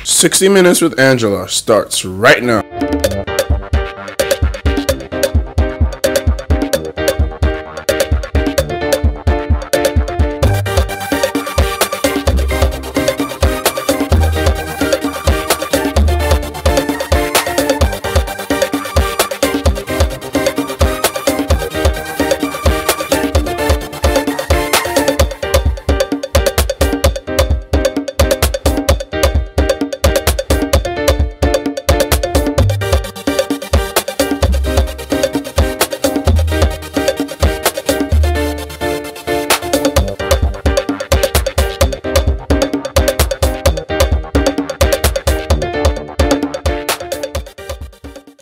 60 Minutes with Angela starts right now.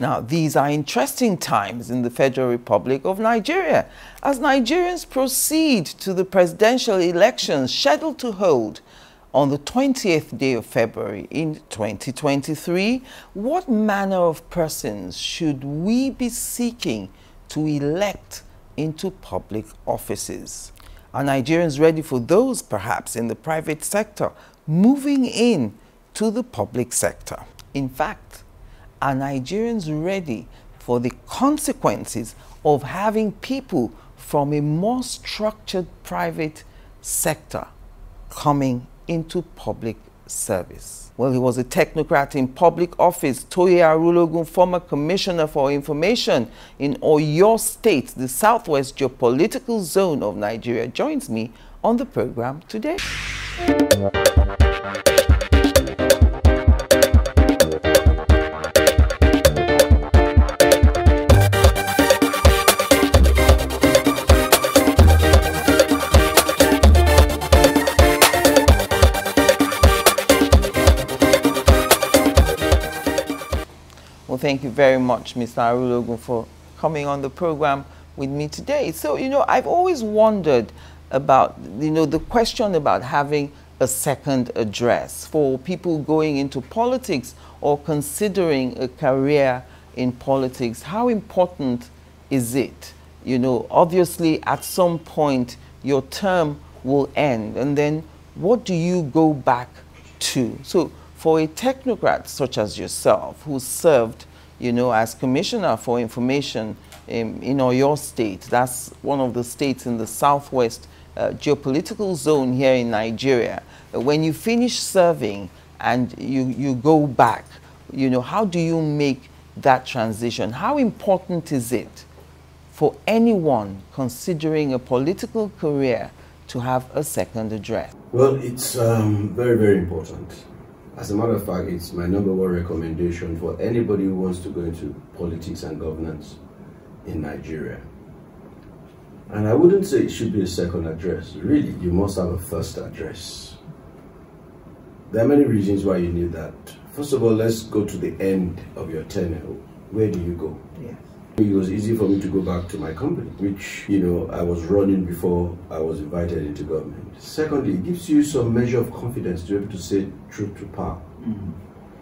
Now, these are interesting times in the Federal Republic of Nigeria as Nigerians proceed to the presidential elections scheduled to hold on the 20th day of February in 2023. What manner of persons should we be seeking to elect into public offices? Are Nigerians ready for those, perhaps, in the private sector moving in to the public sector? In fact, are Nigerians ready for the consequences of having people from a more structured private sector coming into public service? Well, he was a technocrat in public office. Toye Arulogun, former Commissioner for Information in Oyo State, the southwest geopolitical zone of Nigeria, joins me on the program today. Well, thank you very much, Mr. Arulogun, for coming on the program with me today. So, I've always wondered about, the question about having a second address for people going into politics or considering a career in politics. How important is it? Obviously, at some point, your term will end, and then what do you go back to? So, for a technocrat such as yourself, who served, as Commissioner for Information in Oyo State, that's one of the states in the southwest geopolitical zone here in Nigeria, when you finish serving and you go back, how do you make that transition? How important is it for anyone considering a political career to have a second address? Well, it's very, very important. As a matter of fact, it's my #1 recommendation for anybody who wants to go into politics and governance in Nigeria. And I wouldn't say it should be a second address. Really, you must have a first address. There are many reasons why you need that. First of all, let's go to the end of your tenure. Where do you go? Yes. It was easy for me to go back to my company, which, I was running before I was invited into government. Secondly, it gives you some measure of confidence to be able to say truth to power.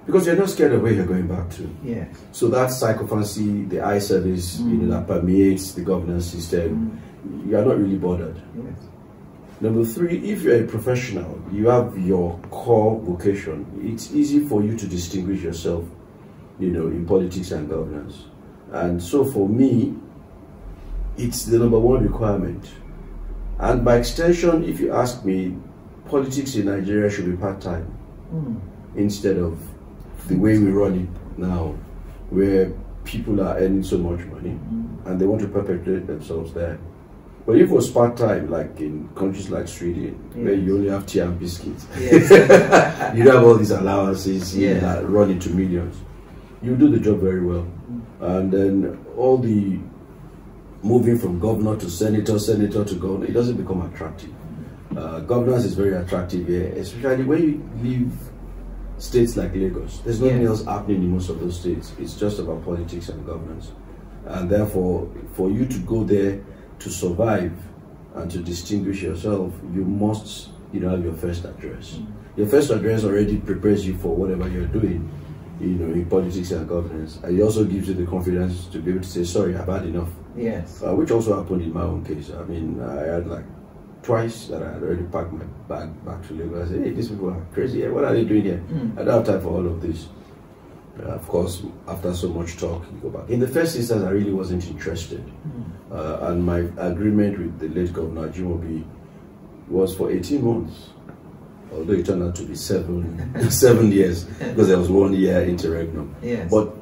Because you're not scared of where you're going back to. Yes. So that sycophancy, the eye service, that permeates the governance system, you're not really bothered. Yes. Number 3, if you're a professional, you have your core vocation, it's easy for you to distinguish yourself, in politics and governance. And so for me, it's the #1 requirement. And by extension, if you ask me, politics in Nigeria should be part-time instead of the way we run it now, where people are earning so much money and they want to perpetuate themselves there. But if it was part-time, like in countries like Sweden, where you only have tea and biscuits, you don't have all these allowances that run into millions, you do the job very well. And then all the moving from governor to senator, senator to governor, it doesn't become attractive. Governance is very attractive here, especially when you leave states like Lagos. There's nothing else happening in most of those states. It's just about politics and governance. And therefore, for you to go there to survive and to distinguish yourself, you must have your first address. Your first address already prepares you for whatever you're doing, in politics and governance. And it also gives you the confidence to be able to say, sorry, I've had enough. Yes. Which also happened in my own case. I mean, I had like twice that I had already packed my bag back to Lagos. I said, hey, these people are crazy. What are they doing here? I don't have time for all of this. Of course, after so much talk, you go back. In the first instance, I really wasn't interested. And my agreement with the late Governor Ajimobi was for 18 months. Although it turned out to be 7 years, because there was 1 year interregnum. Yes. But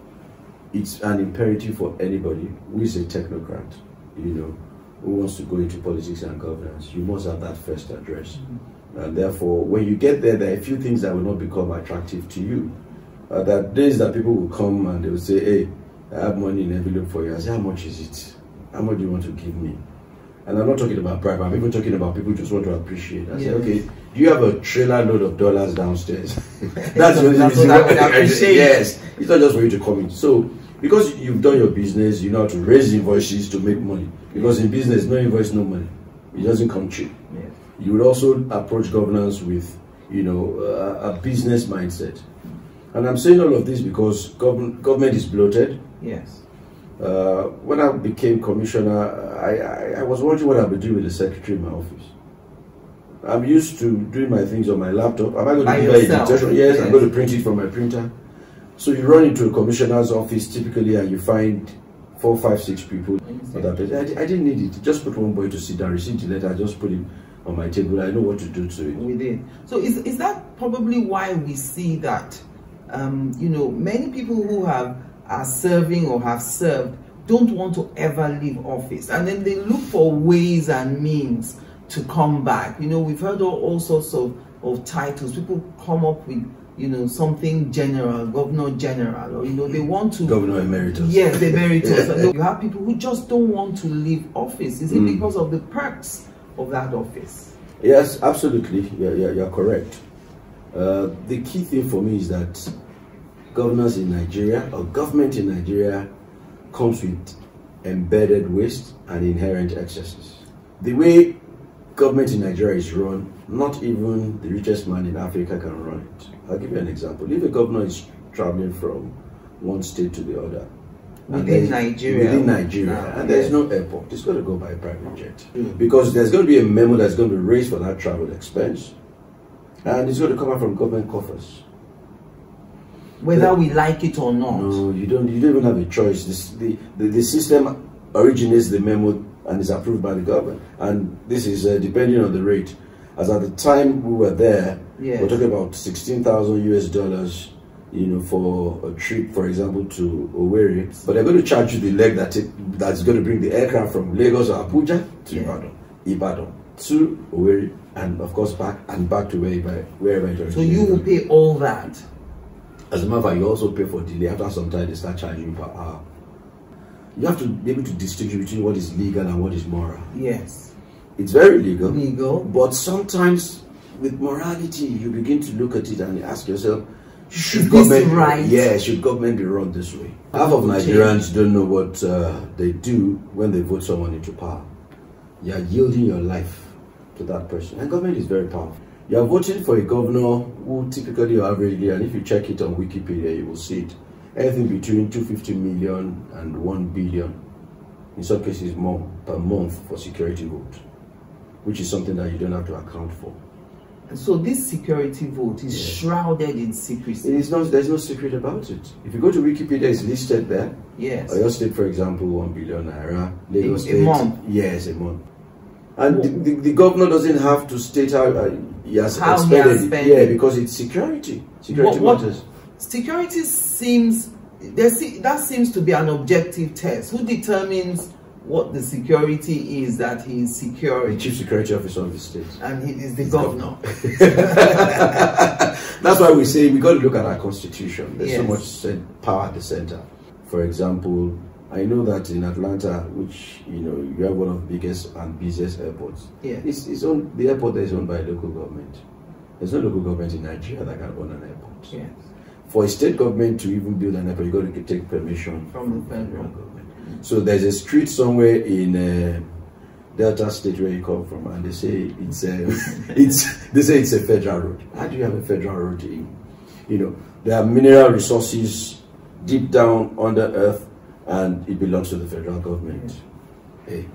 it's an imperative for anybody who is a technocrat, you know, who wants to go into politics and governance. You must have that first address. And therefore, when you get there, there are a few things that will not become attractive to you. There are days that people will come and they will say, hey, I have money in envelope for you. I say, how much is it? How much do you want to give me? And I'm not talking about bribe, I'm even talking about people who just want to appreciate. I say, okay, do you have a trailer load of dollars downstairs? That's what I would appreciate. Yes, it's not just for you to come in. So, because you've done your business, you know how to raise invoices to make money. Because in business, no invoice, no money. It doesn't come cheap. Yes. You would also approach governance with, you know, a business mindset. And I'm saying all of this because government is bloated. Yes. When I became commissioner, I was wondering what I'd be doing with the secretary in my office. I'm used to doing my things on my laptop. Am I going to give her a dictation? Yes, I'm going to print it from my printer. So you run into a commissioner's office typically and you find 4, 5, 6 people. I didn't need it. Just put one boy to sit down, receive the letter, just put it on my table. I know what to do to it. With it. So is that probably why we see that, you know, many people who are serving or have served don't want to ever leave office, and then they look for ways and means to come back. You know, we've heard all sorts of titles. People come up with, you know, something general, governor general, or, you know, they want to... Governor emeritus. Yes, emeritus. You have people who just don't want to leave office. Is it because of the perks of that office? Yes, absolutely. You're correct. The key thing for me is that governors in Nigeria, or government in Nigeria, comes with embedded waste and inherent excesses. The way government in Nigeria is run, not even the richest man in Africa can run it. I'll give you an example. If a governor is traveling from one state to the other, within Nigeria, and there's no airport, it's going to go by private jet. Because there's going to be a memo that's going to be raised for that travel expense, and it's going to come out from government coffers. Whether we like it or not. No, you don't even have a choice. The system originates the memo and is approved by the government. And this is depending on the rate. As at the time we were there, we're talking about $16,000 US, you know, for a trip, for example, to Owerri. But they're going to charge you the leg that's going to bring the aircraft from Lagos or Abuja to Ibadan to Owerri, and of course back to wherever it is. So you will pay all that. As a matter of fact, you also pay for delay. After some time, they start charging you per hour. You have to be able to distinguish between what is legal and what is moral. Yes. It's very legal. But sometimes, with morality, you begin to look at it and ask yourself, should government be run this way? Half of Nigerians don't know what they do when they vote someone into power. You are yielding your life to that person. And government is very powerful. You are voting for a governor who typically or averagely, and if you check it on Wikipedia, you will see it, anything between 250 million and 1 billion, in some cases more, per month for security vote, which is something that you don't have to account for. So this security vote is shrouded in secrecy. It is not, there's no secret about it. If you go to Wikipedia, it's listed there. Yes. Oyo State, for example, 1 billion naira. Late State, a month. Yes, a month. And the governor doesn't have to state how he has expended it. Yeah, because it's security. Security matters. Security seems, that seems to be an objective test. Who determines what the security is that he is securing? The Chief Security Officer of the state. And he is the governor. That's why we say we got to look at our constitution. There's so much power at the center. For example, I know that in Atlanta, which, you know, you have one of the biggest and busiest airports. Yeah. The airport there is owned by local government. There's no local government in Nigeria that can own an airport. Yes. For a state government to even build an airport, you got to take permission from the federal government. So there's a street somewhere in Delta State where you come from, and they say it's a federal road. How do you have a federal road? You know, there are mineral resources deep down under earth, and it belongs to the federal government. Hey,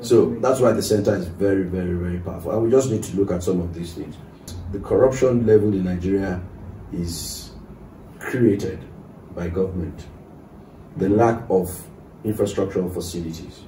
So that's why the center is very, very, very powerful. And we just need to look at some of these things. The corruption level in Nigeria is created by government. The lack of infrastructural facilities.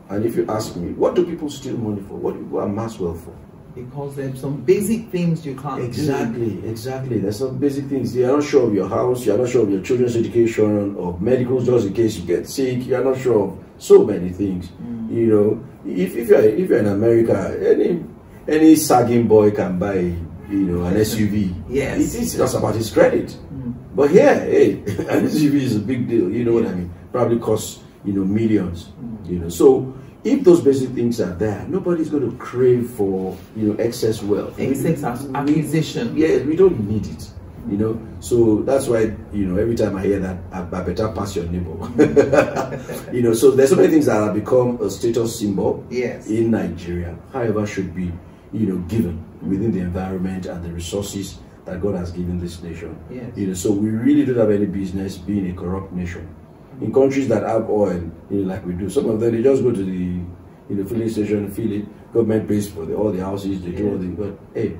And if you ask me, what do people steal money for? What do people amass wealth for? Because there's some basic things you can't do. Exactly. There's some basic things. You're not sure of your house, you're not sure of your children's education, of medicals just in case you get sick, you're not sure of so many things. You know, if you're in America, any sagging boy can buy, you know, an SUV. Yes. It's just about his credit. But here, hey, an SUV is a big deal, you know what I mean? Probably costs, you know, millions. You know, so if those basic things are there, nobody's going to crave for, you know, excess wealth. Excess acquisition. Yeah, we don't need it. You know, so that's why, you know, every time I hear that, I better pass your neighbor. You know, so there's so many things that have become a status symbol in Nigeria, however, should be, you know, given within the environment and the resources that God has given this nation. You know, so we really don't have any business being a corrupt nation. In countries that have oil, you know, like we do, some of them, they just go to the, you know, filling station, fill it, government pays for all the houses, they do all the, but hey,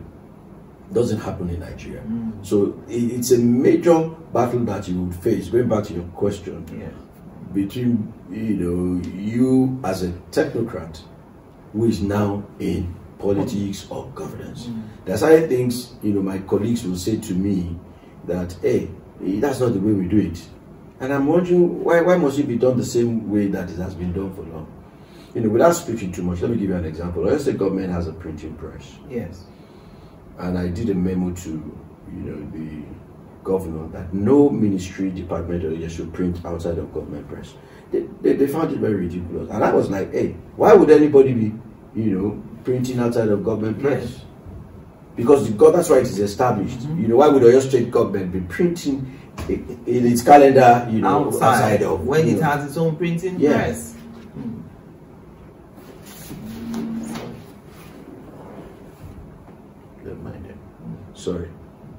doesn't happen in Nigeria. So it's a major battle that you would face, going back to your question, between, you know, you as a technocrat who is now in politics or governance. There's certain things, you know, my colleagues will say to me that, hey, that's not the way we do it. And I'm wondering, why must it be done the same way that it has been done for long? You know, without speaking too much, let me give you an example. Oyo State government has a printing press. And I did a memo to, you know, the governor that no ministry, department, or should print outside of government press. They found it very ridiculous. And I was like, hey, why would anybody be, you know, printing outside of government press? Because that's why it is established. You know, why would Oyo State government be printing in its calendar, you know, outside of, when it has its own printing press? Sorry,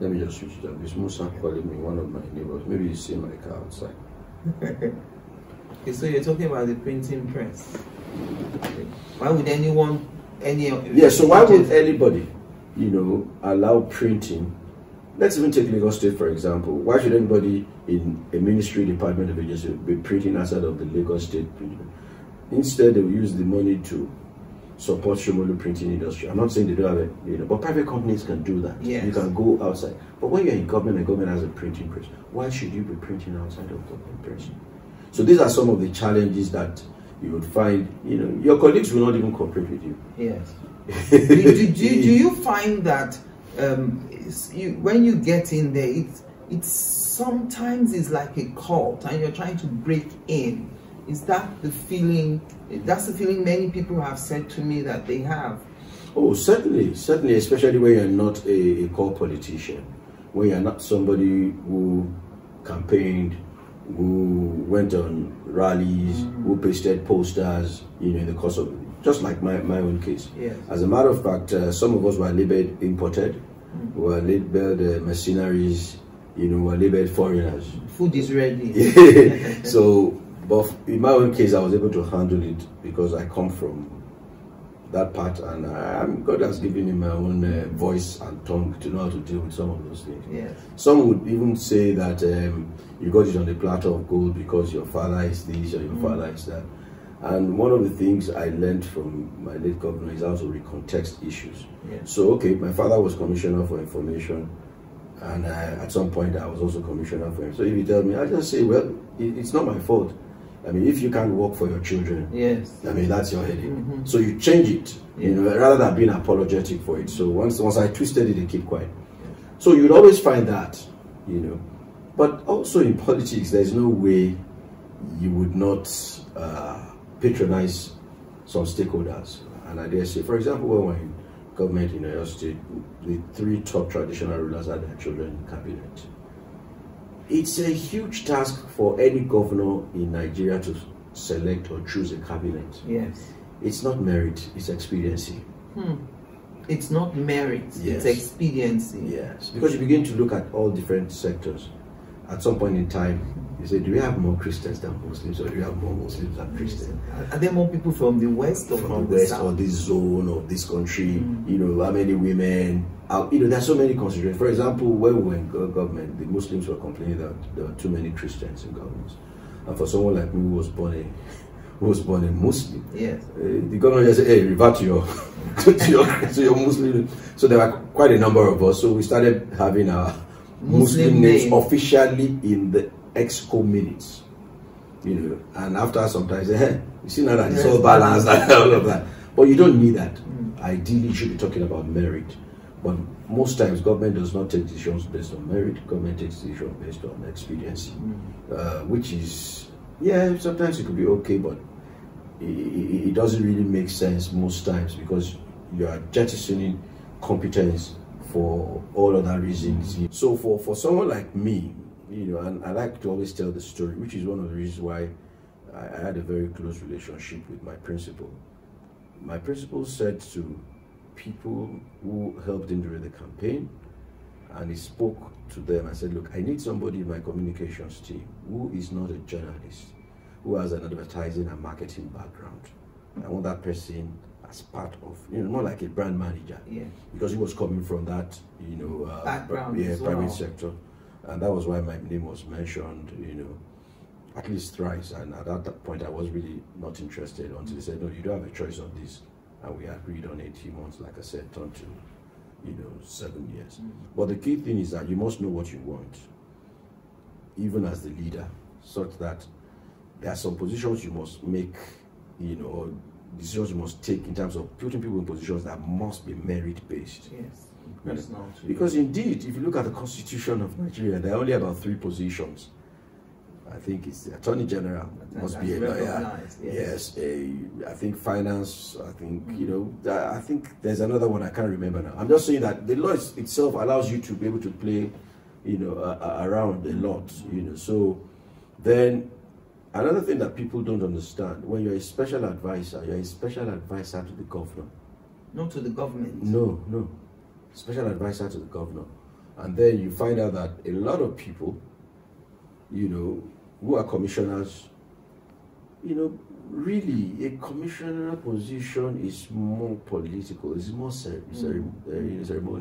let me just switch it up. This Musa calling me, one of my neighbors. Maybe you see my car outside. Okay, so you're talking about the printing press. Why would anyone, so why would anybody, you know, allow printing? Let's even take Lagos State, for example. Why should anybody in a ministry, department of agency be printing outside of the Lagos State? Instead, they will use the money to support Shomolu printing industry. I'm not saying they don't have it, you know, but private companies can do that. You can go outside. But when you're in government and government has a printing press, why should you be printing outside of government press? So these are some of the challenges that you would find, you know, your colleagues will not even cooperate with you. do you find that when you get in there, it's sometimes it's like a cult and you're trying to break in? Is that the feeling? That's the feeling many people have said to me that they have. Oh, certainly, especially when you're not a core politician, when you're not somebody who campaigned, who went on rallies, who pasted posters, you know, in the course of, just like my own case. As a matter of fact, some of us were labeled imported, were labeled mercenaries, you know, were labeled foreigners. Food is ready. So, but in my own case, I was able to handle it because I come from that part, and God has given me my own voice and tongue to know how to deal with some of those things. Some would even say that you got it on the platter of gold because your father is this or your father is that. And one of the things I learned from my late governor is how to recontext issues. So, okay, my father was commissioner for information, and at some point I was also commissioner for him. So if you tell me, I just say, well, it's not my fault. I mean, if you can't work for your children, I mean, that's your headache. So you change it, you know, rather than being apologetic for it. So once I twisted it, they keep quiet. So you'd always find that, you know. But also in politics, there's no way you would not patronize some stakeholders. And I dare say, for example, when we're in government in Oyo State, the 3 top traditional rulers had their children in cabinet. It's a huge task for any governor in Nigeria to select or choose a cabinet. It's not merit, it's expediency. It's not merit, it's expediency. Because you begin to look at all different sectors. At some point in time, You say, do we have more Christians than Muslims, or do we have more Muslims than Christians? Are there more people from the West or from the West South? or this zone of this country? You know, how many women? You know, there's so many considerations. For example, when we were in government, the Muslims were complaining that there were too many Christians in government. And for someone like me who was born a Muslim, yes, the government just said, "Hey, revert to your to your Muslim." So there were quite a number of us. So we started having our Muslim names officially in the exco minutes. You know, and after sometimes, hey, you see now that it's all balanced and all of that. But you don't need that. Ideally, you should be talking about merit. But most times, government does not take decisions based on merit. Government takes decisions based on expediency, which is, yeah, sometimes it could be okay, but it doesn't really make sense most times, because you are jettisoning competence for all other reasons. So for someone like me, you know, and I like to always tell the story, which is one of the reasons why I had a very close relationship with my principal. My principal said to people who helped him during the campaign, and he spoke to them and said, look, I need somebody in my communications team who is not a journalist, who has an advertising and marketing background. I want that person as part of, you know, more like a brand manager, because he was coming from that, you know, background, private sector. And that was why my name was mentioned, you know, at least thrice. And at that point, I was really not interested until they said, no, you don't have a choice on this. And we agreed on 18 months, like I said, turned to, you know, 7 years. But the key thing is that you must know what you want, even as the leader, such that there are some positions you must make, you know, or decisions you must take in terms of putting people in positions that must be merit-based. Yes. Because indeed, if you look at the Constitution of Nigeria, there are only about 3 positions. I think it's the Attorney General, must be a lawyer. Yes, I think finance, I think, you know, I think there's another one I can't remember now. I'm just saying that the law itself allows you to be able to play, you know, around a lot, you know. So then another thing that people don't understand, when you're a special advisor, you're a special advisor to the governor. Not to the government. No. Special advisor to the governor. And then you find out that a lot of people, you know, who are commissioners, you know, really a commissioner position is more political, it's more ceremonial.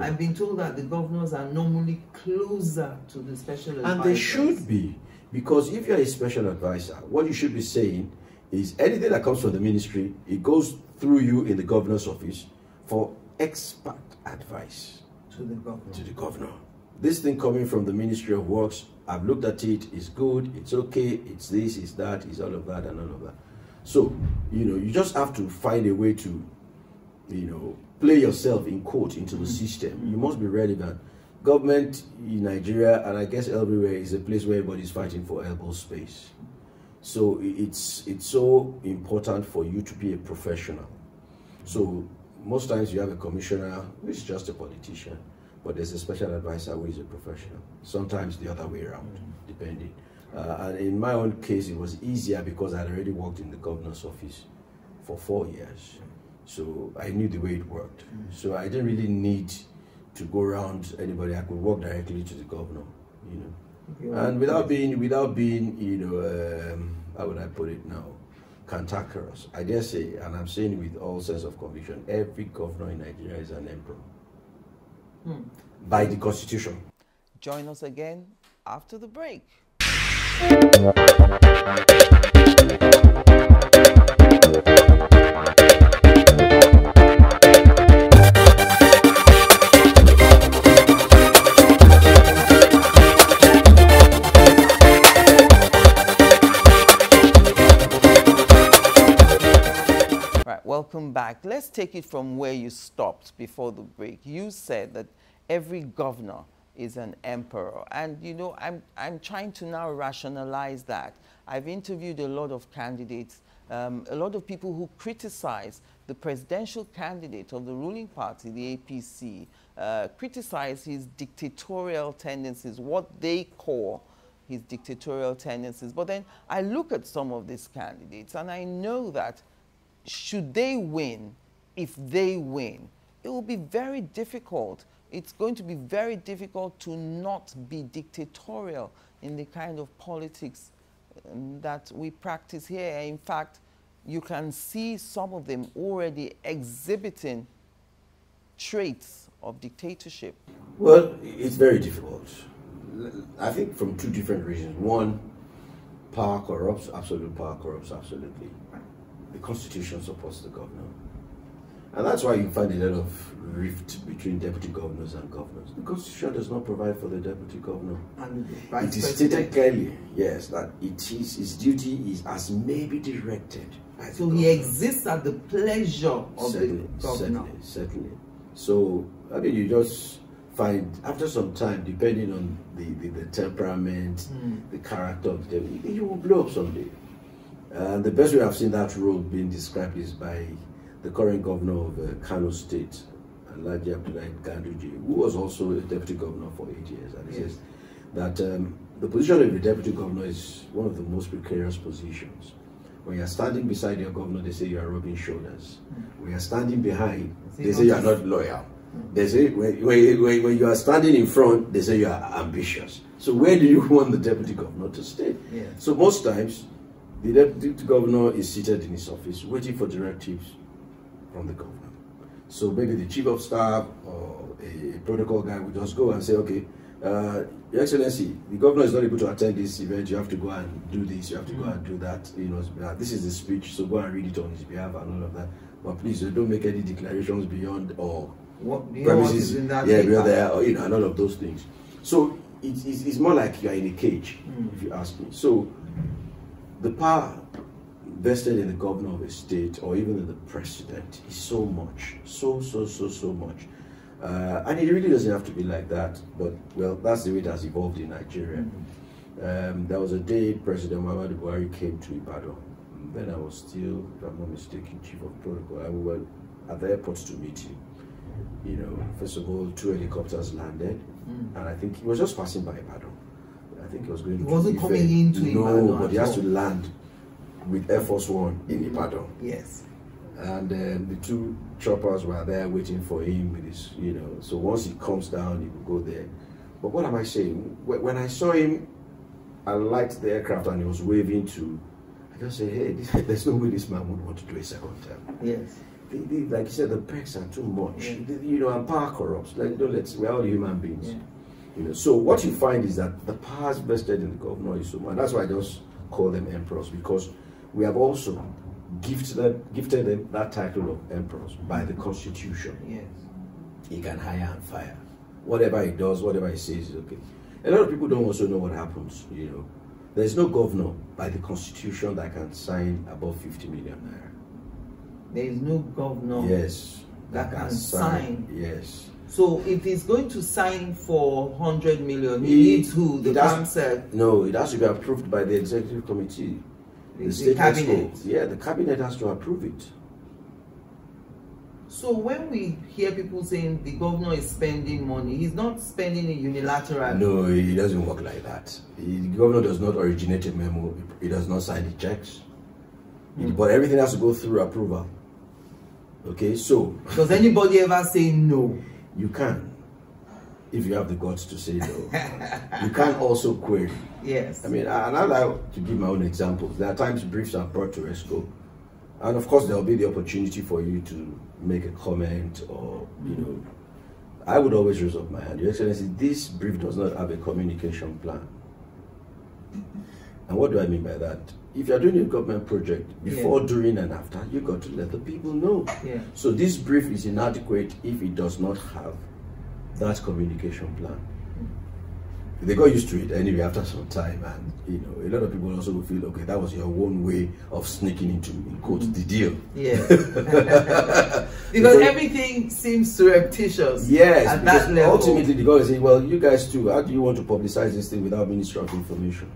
I've been told that the governors are normally closer to the special advisors. And they should be, because if you're a special advisor, what you should be saying is anything that comes from the ministry, it goes through you in the governor's office for expert advice to the governor. This thing coming from the Ministry of Works, I've looked at it, it's good, it's okay, it's this, it's that, it's all of that and all of that. So, you know, you just have to find a way to, you know, play yourself in quote into the system. You must be relevant. Government in Nigeria, and I guess everywhere, is a place where everybody's fighting for elbow space. So it's so important for you to be a professional. So most times you have a commissioner who is just a politician, but there's a special advisor who is a professional. Sometimes the other way around, depending. And in my own case, it was easier because I had already worked in the governor's office for 4 years. So I knew the way it worked. So I didn't really need to go around anybody. I could walk directly to the governor, you know. And without being, you know, how would I put it now, cantankerous, I dare say, and I'm saying it with all sense of conviction, every governor in Nigeria is an emperor. By the Constitution. Join us again after the break. Welcome back. Let's take it from where you stopped before the break. You said that every governor is an emperor. And, you know, I'm trying to now rationalize that. I've interviewed a lot of candidates, a lot of people who criticize the presidential candidate of the ruling party, the APC, criticize his dictatorial tendencies, what they call his dictatorial tendencies. But then I look at some of these candidates and I know that should they win, if they win, it will be very difficult it's going to be very difficult to not be dictatorial in the kind of politics that we practice here. In fact, you can see some of them already exhibiting traits of dictatorship. Well, it's very difficult. I think from two different reasons. One, power corrupts, absolute power corrupts, absolutely. The Constitution supports the governor. And that's why you find a lot of rift between deputy governors and governors. The Constitution does not provide for the deputy governor. And It is stated clearly, yes, that his duty is as may be directed. So he exists at the pleasure of the governor. Certainly. So, I mean, you just find, after some time, depending on the temperament, the character of the deputy, you will blow up someday. And the best way I've seen that role being described is by the current governor of Kano State, Angela Ajetunmobi, who was also a deputy governor for 8 years. And he says that the position of the deputy governor is one of the most precarious positions. When you're standing beside your governor, they say you are rubbing shoulders. When you're standing behind, they say you are not loyal. They say when you are standing in front, they say you are ambitious. So where do you want the deputy governor to stay? Yeah. So most times, the deputy governor is seated in his office, waiting for directives from the governor. So maybe the chief of staff or a protocol guy will just go and say, okay, Your Excellency, the governor is not able to attend this event. You have to go and do this. You have to go and do that. You know, this is the speech, so go and read it on his behalf and all of that. But please, don't make any declarations beyond or premises, in that beyond there, or you know, and all of those things. So it's more like you are in a cage, if you ask me. So the power vested in the governor of a state or even in the president is so much, so much. And it really doesn't have to be like that, but well, that's the way it has evolved in Nigeria. There was a day President Muhammadu Buhari came to Ibadan. Then I was still, if I'm not mistaken, chief of protocol, and we were at the airport to meet him. You know, first of all, 2 helicopters landed, and I think he was just passing by Ibadan. I think he was going. He wasn't coming into Ibadan. No, but he has to land with Air Force One in Ibadan. Yes. And the 2 choppers were there waiting for him with his, you know, so once he comes down, he will go there. But what am I saying? When I saw him alight the aircraft and he was waving to, I just say, hey, there's no way this man would want to do a second term. Yes. Like you said, the perks are too much. Yeah. You know, and power corrupts. Like, we're all human beings. Yeah. You know, so what you find is that the powers vested in the governor is so much. And that's why I just call them emperors, because we have also gifted them that title of emperors by the Constitution. Yes. He can hire and fire. Whatever he does, whatever he says is okay. A lot of people don't also know what happens, you know. There's no governor by the Constitution that can sign above 50 million naira. There is no governor that can sign. Yes. So if he's going to sign for 100 million, he needs who? The council? No, it has to be approved by the executive committee. The cabinet. Yeah, the cabinet has to approve it. So when we hear people saying the governor is spending money, he's not spending it unilaterally. No, it doesn't work like that. The governor does not originate a memo. He does not sign the checks. But everything has to go through approval. Okay, so... Does anybody ever say no? You can, if you have the guts to say no. You can also query. Yes. I mean, and I like to give my own examples. There are times briefs are brought to ESCO, and of course there will be the opportunity for you to make a comment or, you know, I would always raise up my hand. Your Excellency, this brief does not have a communication plan. And what do I mean by that? If you're doing a government project, before, during, and after, you got to let the people know. Yeah. So this brief is inadequate if it does not have that communication plan. They got used to it anyway after some time, and you know, a lot of people also will feel, okay, that was your one way of sneaking into, in quotes, the deal. Yes. Because everything seems surreptitious. Yes, at that level. Ultimately, the government say, well, you guys too, how do you want to publicize this thing without Ministry of Information?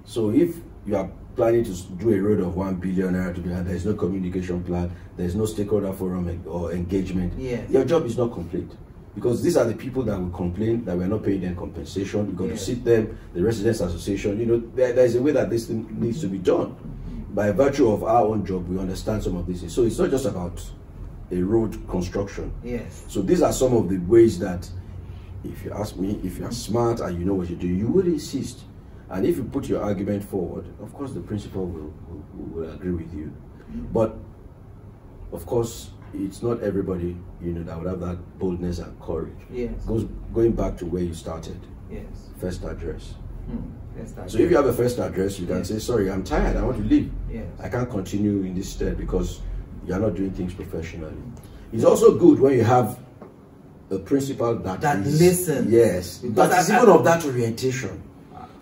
So if you are planning to do a road of 1 billion naira to do, and there's no communication plan, there's no stakeholder forum or engagement, your job is not complete. Because these are the people that will complain that we're not paying them compensation. We've got to sit them, the Residents Association. You know, there's a way that this thing needs to be done. By virtue of our own job, we understand some of this. So it's not just about a road construction. Yes. So these are some of the ways that, if you ask me, if you are smart and you know what you do, you will insist. And if you put your argument forward, of course the principal will agree with you. But of course, it's not everybody, you know, that would have that boldness and courage. Yes. Going back to where you started. Yes. First address. First address. So if you have a first address, you can say, sorry, I'm tired, I want to leave. Yes. I can't continue in this stead because you're not doing things professionally. It's also good when you have a principal that listens. Yes, because that is even of that orientation.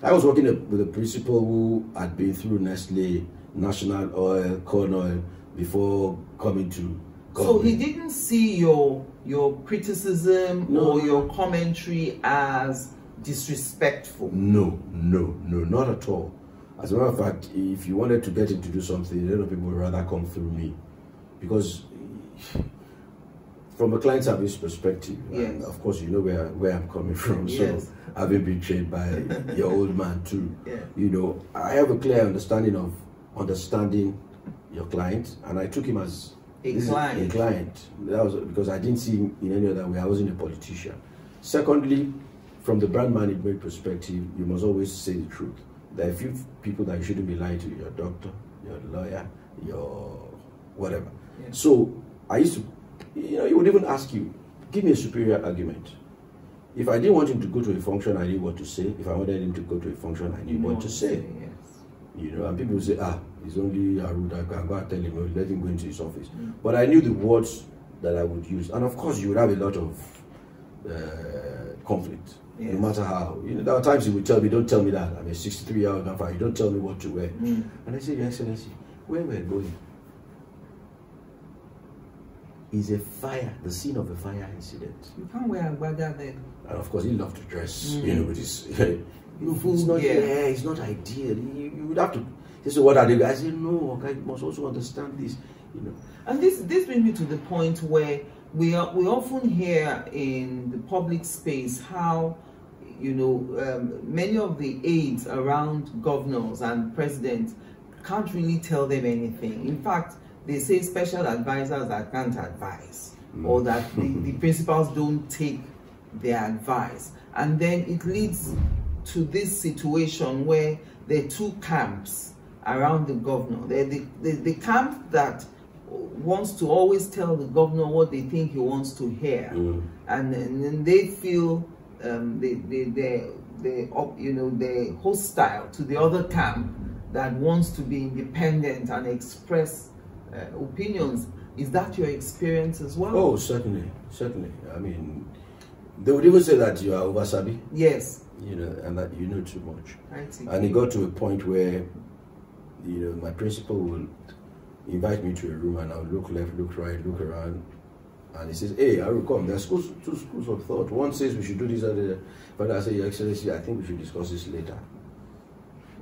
I was working with a principal who had been through Nestle, National Oil, Corn Oil before coming to government. So he didn't see your criticism or your commentary as disrespectful? No, not at all. As a matter of fact, if you wanted to get him to do something, a lot of people would rather come through me. Because from a client service perspective, and of course you know where I'm coming from, so I've been betrayed by your old man too. You know, I have a clear understanding of understanding your client, and I took him as a client. That was because I didn't see him in any other way. I wasn't a politician. Secondly, from the brand management perspective, you must always say the truth. There are a few people that you shouldn't be lying to: your doctor, your lawyer, your whatever. So I used to, you know, he would even ask you, give me a superior argument. If I didn't want him to go to a function, I knew what to say. If I wanted him to go to a function, I knew what to say. You know, and people would say, he's only a rude, I can go and tell him, let him go into his office. But I knew the words that I would use. And of course, you would have a lot of conflict. No matter how. You know, there are times he would tell me, don't tell me that. I'm a 63-year-old grandfather. You don't tell me what to wear. And I say, Your Excellency, where we're going is a fire, the scene of a fire incident. You can't wear agbada then. And of course, he loved to dress, you know, with his... it's not ideal. You would have to... He said, what are they? I said, no, you must also understand this, you know. And this brings me to the point where we often hear in the public space how, you know, many of the aides around governors and presidents can't really tell them anything. In fact, they say special advisors that can't advise, or that the principals don't take their advice. And then it leads to this situation where there are two camps around the governor. The camp that wants to always tell the governor what they think he wants to hear, and then they feel they're hostile to the other camp that wants to be independent and express opinions. Is that your experience as well? Oh, certainly. I mean, they would even say that you are oversabi. Yes. You know, and that you know too much. And it got to a point where, you know, my principal would invite me to a room and I would look left, look right, look around, and he says, hey, I will come. There are two schools of thought. One says we should do this, other. But I say, Your Excellency, I think we should discuss this later.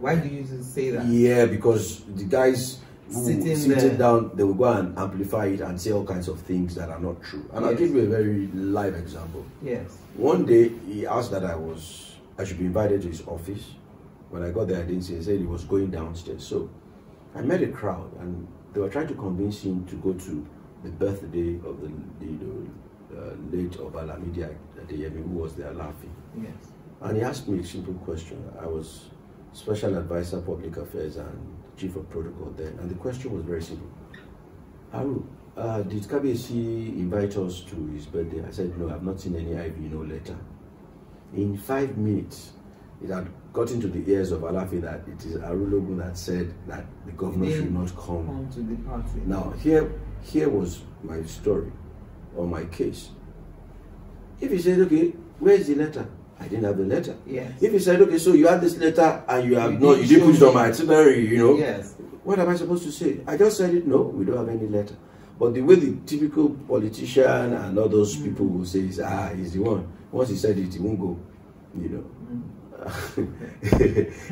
Why do you say that? Yeah, because the guys sitting down, they will go and amplify it and say all kinds of things that are not true. And I'll give you a very live example. Yes. One day, he asked that I should be invited to his office. When I got there, I didn't see. He said he was going downstairs. So I met a crowd, and they were trying to convince him to go to the birthday of the late Obalamidi Adeyemi, who was there laughing. Yes. And he asked me a simple question. I was Special Advisor, Public Affairs, and Chief of Protocol then. And the question was very simple. Aru, did KBC invite us to his birthday? I said, no, I've not seen any IV, letter. In 5 minutes, it had got into the ears of Alafi that it is Arulogun that said that the governor should not come to the party. Now, here was my story, or my case. If he said, okay, where's the letter? I didn't have the letter. Yes. If he said, okay, so you had this letter and you didn't put it on my itinerary, you know. Yes. What am I supposed to say? I just said it, no, we don't have any letter. But the way the typical politician and all those people will say is, he's the one. Once he said it, he won't go, you know.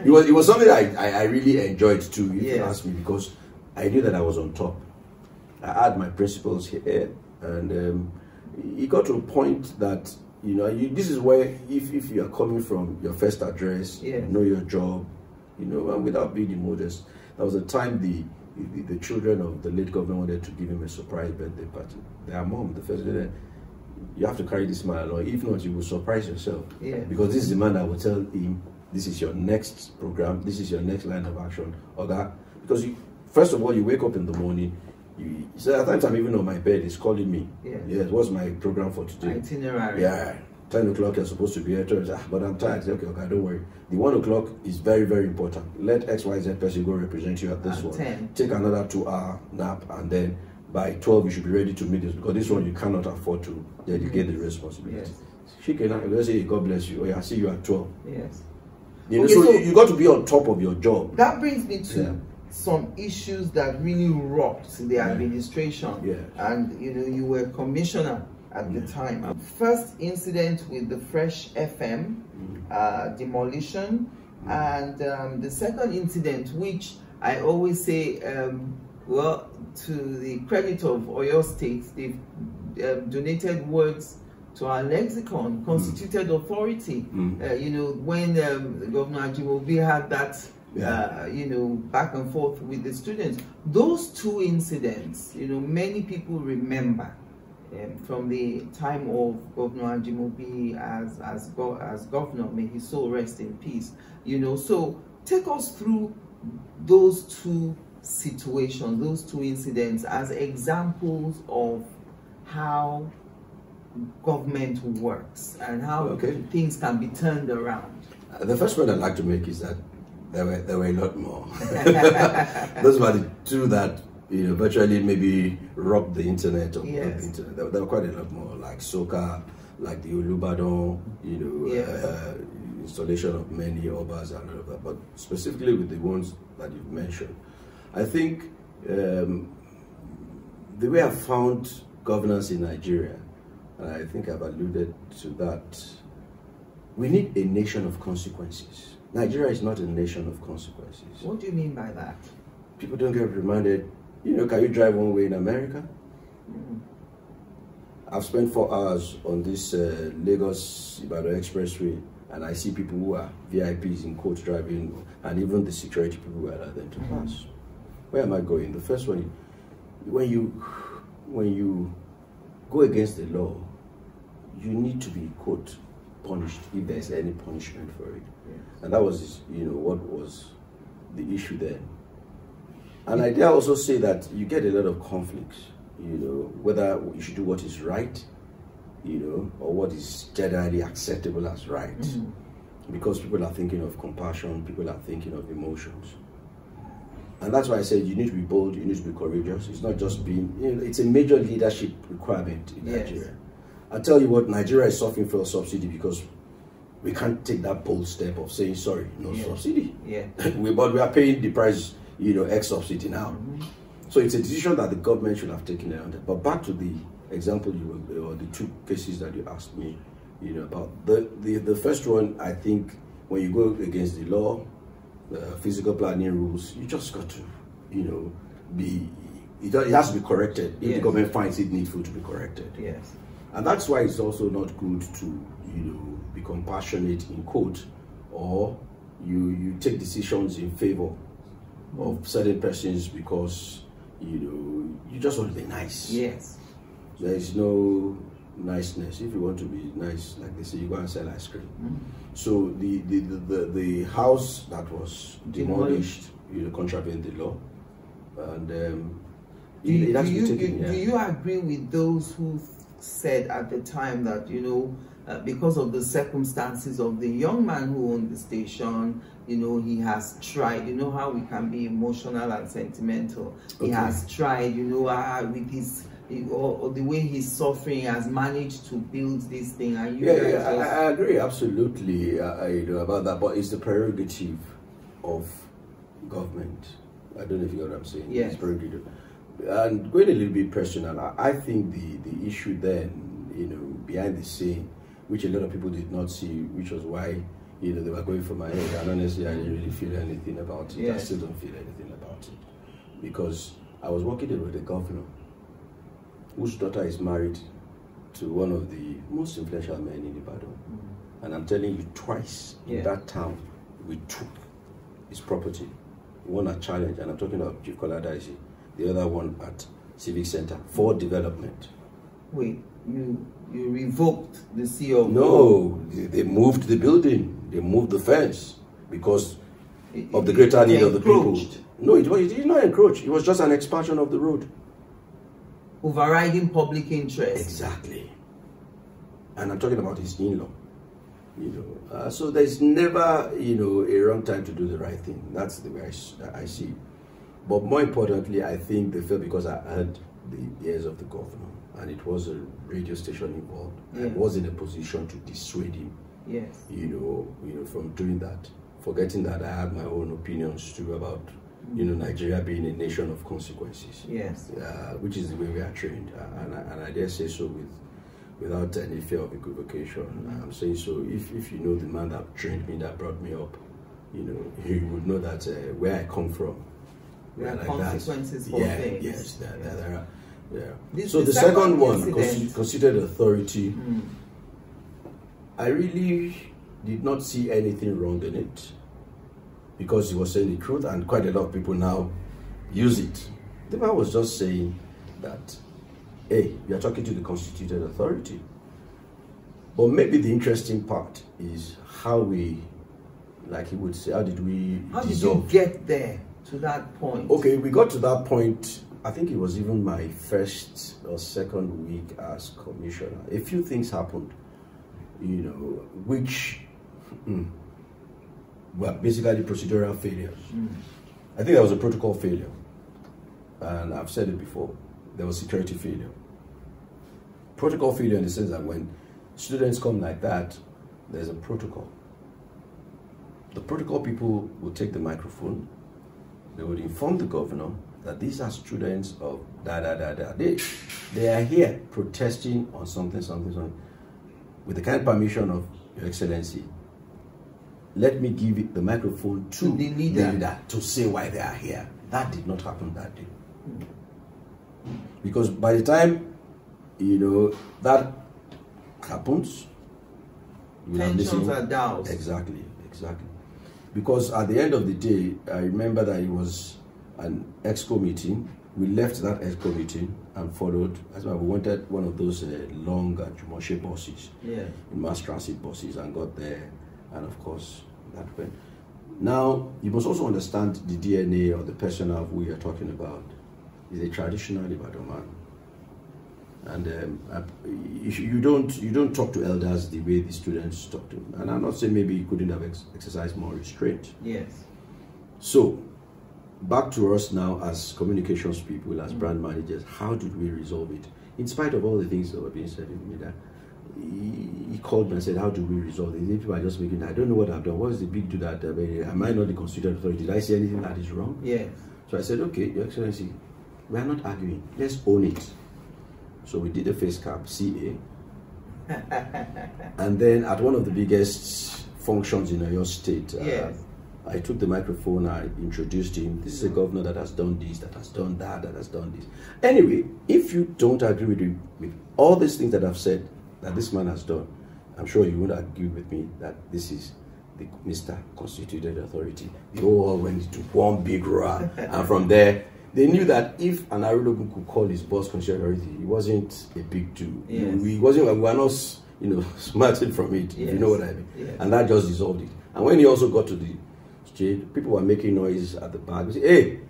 It was something that I really enjoyed too, if you ask me, because I knew that I was on top. I had my principles here, and it got to a point that, you know, this is where, if you are coming from your first address, know your job, you know, and without being modest, there was a time the the children of the late governor wanted to give him a surprise birthday party. Their mom, the first day, you have to carry this man along. If not, you will surprise yourself. Yes. Because this is the man that will tell him, this is your next program, this is your next line of action. Because first of all, you wake up in the morning, so at times I'm even on my bed, he's calling me. Yes, what's my program for today? Itinerary. Yeah. 10 o'clock you're supposed to be here, but I'm tired. Okay, don't worry. The 1 o'clock is very, very important. Let XYZ person go represent you at this one. 10. Take another 2-hour nap, and then by 12 you should be ready to meet this, because this one you cannot afford to dedicate the responsibility. She can say, God bless you. Oh yeah, I see you at 12. Yes. So you got to be on top of your job. That brings me to some issues that really rocked the administration. And you were commissioner at the time. First incident with the Fresh FM demolition, and the second incident, which I always say, well, to the credit of Oyo State, they've donated words to our lexicon, constituted authority. When Governor Ajimobi had that back and forth with the students. Those two incidents, many people remember from the time of Governor Ajimobi as governor. May his soul rest in peace. So take us through those two situations, those two incidents, as examples of how government works and how things can be turned around. The first point I'd like to make is that there were a lot more. Those were the two that virtually maybe rocked the internet. Or the internet. There were quite a lot more, like soca, like the Olubadan, installation of many obas and all of that. But specifically with the ones that you've mentioned, I think the way I've found governance in Nigeria, and I think I've alluded to that, we need a nation of consequences. Nigeria is not a nation of consequences. What do you mean by that? People don't get reminded, can you drive one way in America? I've spent 4 hours on this Lagos-Ibadan expressway, and I see people who are VIPs in quotes driving, and even the security people who allow them to pass. Where am I going? The first one, when you go against the law, you need to be, quote, punished if there's any punishment for it. And that was, what was the issue then. And I dare also say that you get a lot of conflicts, whether you should do what is right, or what is generally acceptable as right. Because people are thinking of compassion, people are thinking of emotions. And that's why I said you need to be bold, you need to be courageous. It's not just being, it's a major leadership requirement in Nigeria. I tell you what, Nigeria is suffering for a subsidy because we can't take that bold step of saying, sorry, no subsidy. But we are paying the price, X subsidy now. So it's a decision that the government should have taken around it. But back to the example or the two cases that you asked me, about. The first one, I think, when you go against the law, the physical planning rules, you just got to, it has to be corrected. If the government finds it needful to be corrected. And that's why it's also not good to, be compassionate in quote, or you take decisions in favor of certain persons because, you just want to be nice. There is no niceness. If you want to be nice, like they say, you go and sell ice cream. So the house that was demolished, contravened the law, and it has to be taken. Do you agree with those who said at the time that because of the circumstances of the young man who owned the station, he has tried, how we can be emotional and sentimental. He has tried, with his, or the way he's suffering, has managed to build this thing. And I agree absolutely about that, but it's the prerogative of government. I don't know if you know what I'm saying. It's prerogative. And going a little bit personal, I think the issue then, behind the scene, which a lot of people did not see, which was why, they were going for my head. And honestly, I didn't really feel anything about it. I still don't feel anything about it. Because I was working with a governor whose daughter is married to one of the most influential men in Ibadan. And I'm telling you, twice in that town, we took his property. one at Challenge, and I'm talking about Chief Koladaisi, the other one at Civic Center for development. Wait, you revoked the CEO? No, they moved the building, they moved the fence because of the greater need of the people. No, it did not encroach. It was just an expansion of the road. Overriding public interest. Exactly. And I'm talking about his in-law. So there's never, a wrong time to do the right thing. That's the way I see it. But more importantly, I think they felt because I heard the ears of the governor, and it was a radio station involved. Yes. I was in a position to dissuade him. Yes. From doing that, forgetting that I had my own opinions too about, Nigeria being a nation of consequences. Yes. Which is the way we are trained, and I dare say so without any fear of equivocation. I'm saying so. If you know the man that trained me, that brought me up, you would know that where I come from. There are like consequences for things. Yes, there are. Yeah. So the second one, considered authority, I really did not see anything wrong in it because he was saying the truth, and quite a lot of people now use it. The man was just saying that, hey, you are talking to the constituted authority. But maybe the interesting part is how we, like he would say, how did we dissolve? Did you get there to that point? Okay, we got to that point. I think it was even my first or second week as commissioner. A few things happened, which were basically procedural failures. I think there was a protocol failure. And I've said it before, there was security failure. Protocol failure in the sense that when students come like that, there's a protocol. The protocol people will take the microphone, they would inform the governor that these are students of They are here protesting on something, with the kind permission of Your Excellency. Let me give the microphone to the leader to say why they are here. That did not happen that day. Because by the time, that happens, tensions are down. Exactly. Because at the end of the day, I remember that it was an EXCO meeting. We left that EXCO meeting and followed. That's why we wanted one of those long Jumoshe buses, mass transit buses, and got there. And of course, that went. Now, you must also understand the DNA or the person of who you're talking about is a traditional Ibadan man. And you don't talk to elders the way the students talk to them. And I'm not saying maybe you couldn't have exercised more restraint. Yes. So, back to us now as communications people, as brand managers, how did we resolve it? In spite of all the things that were being said in media, he called me and said, how do we resolve it? People are just making, I don't know what I've done. What is the big deal that, am I not the constituted authority? Did I say anything that is wrong? Yes. So I said, okay, Your Excellency, we are not arguing. Let's own it. So we did a face cap, CA. And then at one of the biggest functions in Oyo State, I took the microphone, I introduced him. This is a governor that has done this, that has done that, that has done this. Anyway, if you don't agree with all these things that I've said that this man has done, I'm sure you won't agree with me that this is the Mr. Constituted Authority. They all went into one big roar. And from there, they knew that if an Arulogun could call his boss constituted authority, it wasn't a big deal. Yes. We were not, smarting from it, if you know what I mean. Yes. And that just dissolved it. And when he also got to the stage, people were making noise at the back. They say, hey,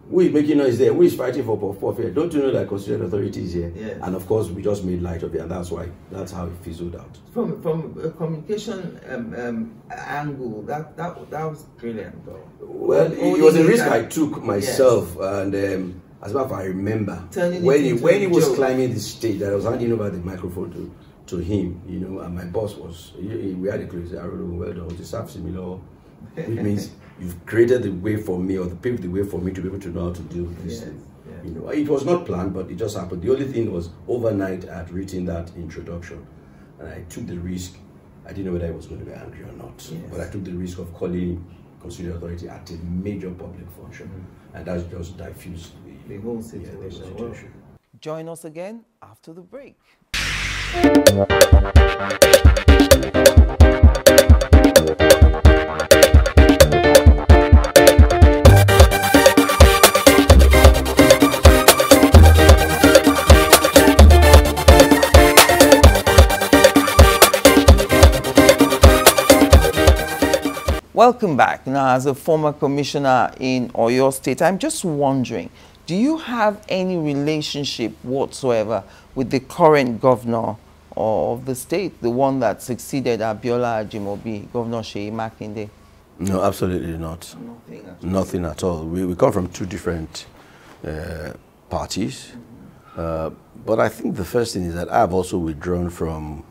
who is making noise there? Who is fighting for puff here? Don't you know that constituted authority is here? Yes. And of course, we just made light of it, and that's how it fizzled out. From a communication angle, that was brilliant, though. Well, it was a risk I took myself, and as a matter of fact, I remember when he was climbing the stage, I was handing over the microphone to him, and my boss was, we had a close, well done, with the staff similar, which means you've created the way for me, or paved the way for me to be able to know how to deal with this thing. Yes. It was not planned, but it just happened. The only thing was overnight I had written that introduction, and I took the risk. I didn't know whether I was going to be angry or not, but I took the risk of calling constituted authority at a major public function, and that just diffused the whole situation. Join us again after the break. Welcome back. Now, as a former commissioner in Oyo State, I'm just wondering, do you have any relationship whatsoever with the current governor of the state, the one that succeeded Abiola Ajimobi, Governor Makinde? No, absolutely not. Nothing at all. We come from two different parties. But I think the first thing is that I've also withdrawn from